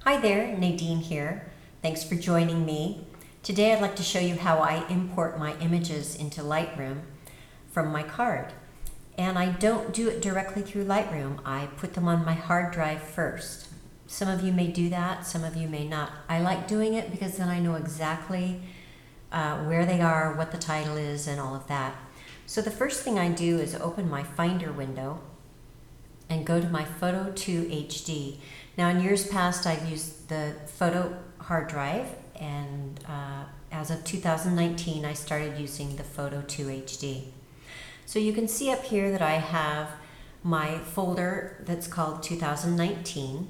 Hi there, Nadine here. Thanks for joining me. Today I'd like to show you how I import my images into Lightroom from my card. And I don't do it directly through Lightroom. I put them on my hard drive first. Some of you may do that, some of you may not. I like doing it because then I know exactly where they are, what the title is, and all of that. So the first thing I do is open my Finder window and go to my Photo 2 HD. Now in years past I've used the photo hard drive, and as of 2019 I started using the Photo 2 HD. So you can see up here that I have my folder that's called 2019,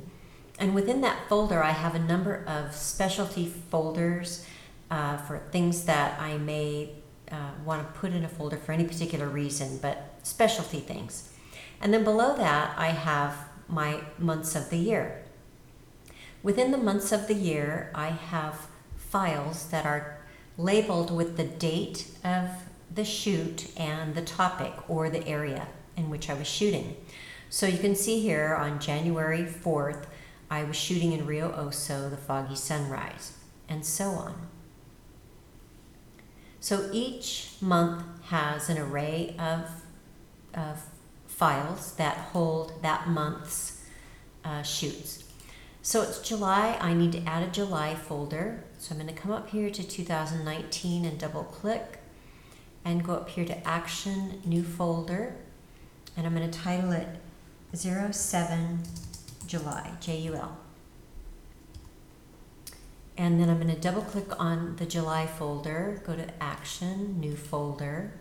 and within that folder I have a number of specialty folders for things that I may want to put in a folder for any particular reason, but specialty things. And then below that I have my months of the year. Within the months of the year I have files that are labeled with the date of the shoot and the topic or the area in which I was shooting. So you can see here on January 4th I was shooting in Rio Oso, the foggy sunrise, and so on. So each month has an array of files that hold that month's shoots. So it's July. I need to add a July folder. So I'm going to come up here to 2019 and double click and go up here to Action, New Folder, and I'm going to title it 07 July, J-U-L. And then I'm going to double click on the July folder, go to Action, New Folder,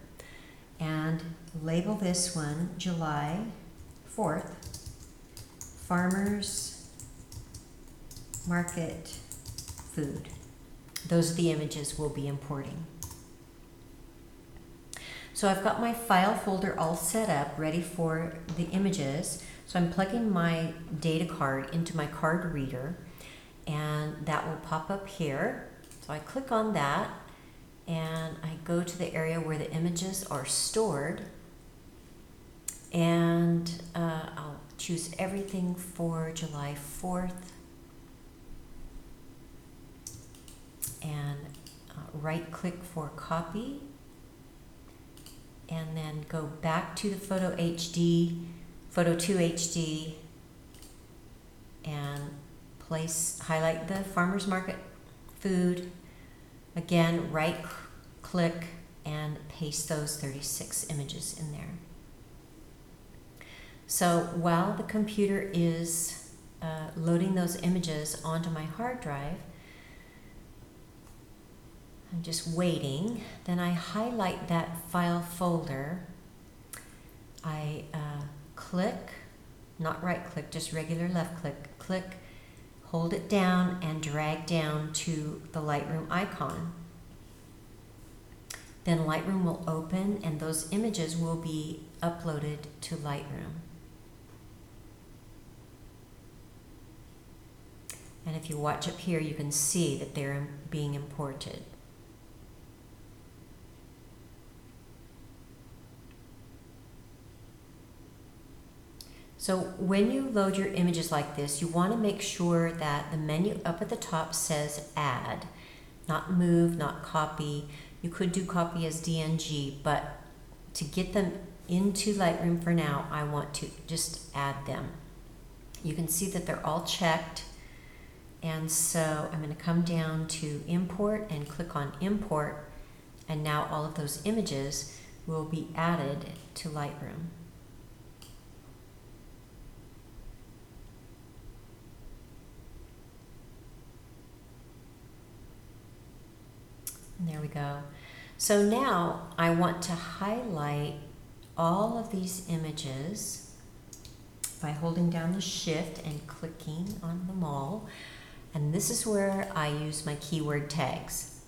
and label this one July 4th, Farmers Market Food. Those are the images we'll be importing. So I've got my file folder all set up, ready for the images. So I'm plugging my data card into my card reader, and that will pop up here. So I click on that, and I go to the area where the images are stored, and I'll choose everything for July 4th, and right click for copy, and then go back to the Photo 2 HD, and highlight the Farmers Market Food. Again, right click and paste those 36 images in there. So while the computer is loading those images onto my hard drive, I'm just waiting. Then I highlight that file folder. I click, not right click, just regular left click, click, hold it down and drag down to the Lightroom icon. Then Lightroom will open and those images will be uploaded to Lightroom. And if you watch up here, you can see that they're being imported. So when you load your images like this, you want to make sure that the menu up at the top says Add, not Move, not Copy. You could do Copy as DNG, but to get them into Lightroom for now, I want to just add them. You can see that they're all checked, and so I'm going to come down to Import and click on Import, and now all of those images will be added to Lightroom. And there we go. So now I want to highlight all of these images by holding down the Shift and clicking on them all. And this is where I use my keyword tags.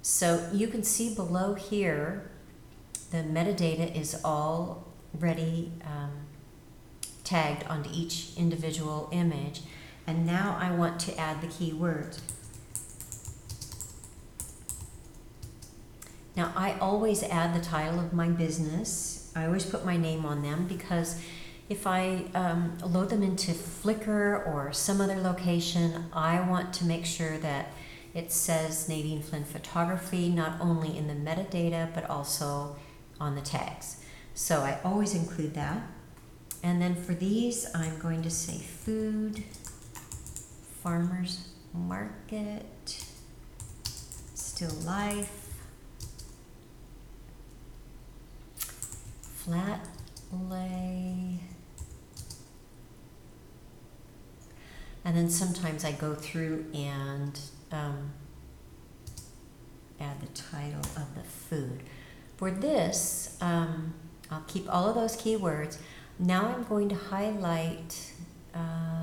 So you can see below here, the metadata is already tagged onto each individual image. And now I want to add the keywords. Now I always add the title of my business. I always put my name on them because If I load them into Flickr or some other location, I want to make sure that it says Nadine Flynn Photography, not only in the metadata, but also on the tags. So I always include that. And then for these, I'm going to say food, farmers market, still life, flat lay. And then sometimes I go through and add the title of the food. For this, I'll keep all of those keywords. Now I'm going to highlight,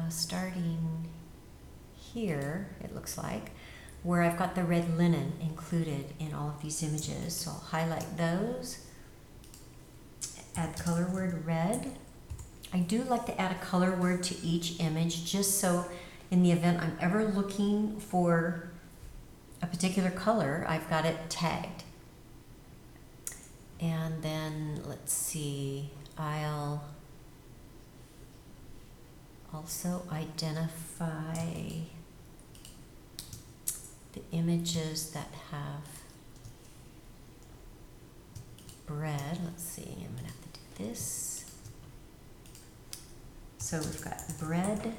starting here, it looks like, where I've got the red linen included in all of these images. So I'll highlight those, add the color word red. I do like to add a color word to each image, just so in the event I'm ever looking for a particular color, I've got it tagged. And then let's see, I'll also identify the images that have bread. Let's see, I'm gonna have to do this. So we've got bread.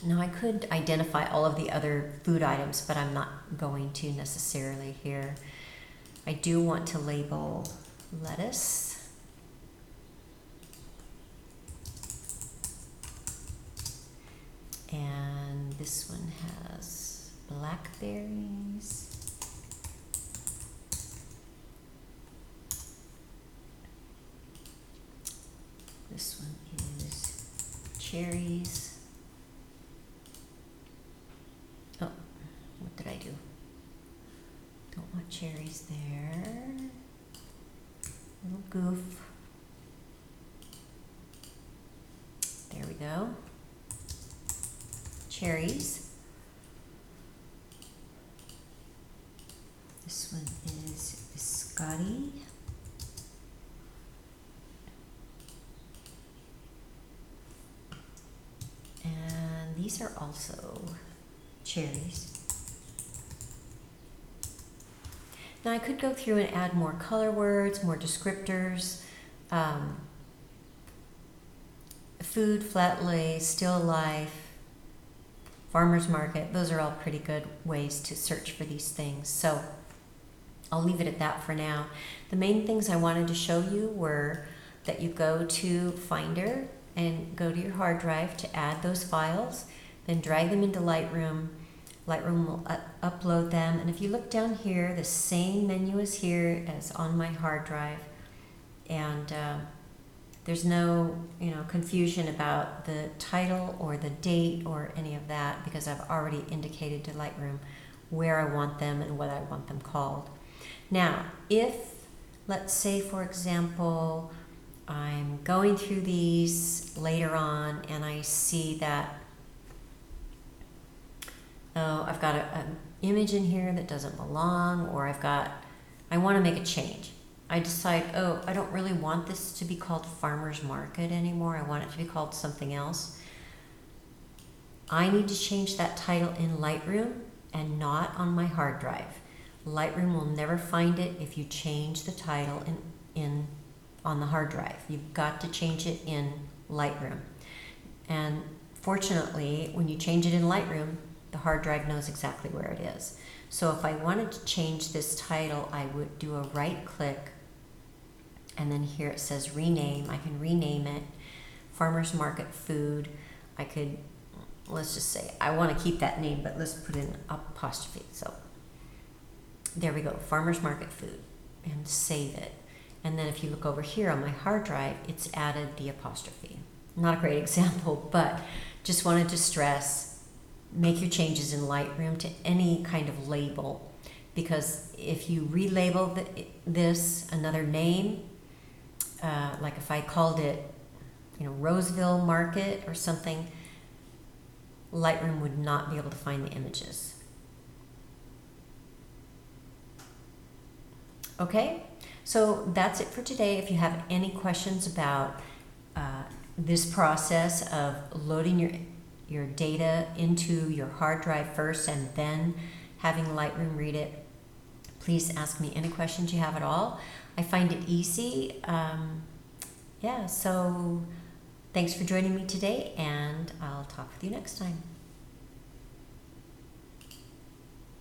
Now I could identify all of the other food items, but I'm not going to necessarily here. I do want to label lettuce. And this one has blackberries. This one is cherries. Oh, what did I do? Don't want cherries there. Little goof. There we go. Cherries. This one is biscotti. And these are also cherries. Now I could go through and add more color words, more descriptors. Food, flat lay, still life, farmer's market. Those are all pretty good ways to search for these things. So I'll leave it at that for now. The main things I wanted to show you were that you go to Finder and go to your hard drive to add those files, then drag them into Lightroom. Lightroom will upload them, and if you look down here, the same menu is here as on my hard drive, and there's no confusion about the title or the date or any of that, because I've already indicated to Lightroom where I want them and what I want them called. Now, if, let's say for example, I'm going through these later on and I see that I've got an image in here that doesn't belong, or I want to make a change. I decide, oh, I don't really want this to be called Farmer's Market anymore. I want it to be called something else. I need to change that title in Lightroom and not on my hard drive. Lightroom will never find it if you change the title on the hard drive. You've got to change it in Lightroom. And fortunately, when you change it in Lightroom, the hard drive knows exactly where it is. So if I wanted to change this title, I would do a right click, and then here it says rename. I can rename it Farmer's Market Food. I could, let's just say, I want to keep that name, but let's put in apostrophe. So there we go, Farmer's Market Food, and save it. And then if you look over here on my hard drive, it's added the apostrophe. Not a great example, but just wanted to stress, make your changes in Lightroom to any kind of label, because if you relabel this another name, like if I called it, Roseville Market or something, Lightroom would not be able to find the images. Okay, So that's it for today. If you have any questions about this process of loading your data into your hard drive first and then having Lightroom read it, please ask me any questions you have at all. I find it easy. So thanks for joining me today, and I'll talk with you next time.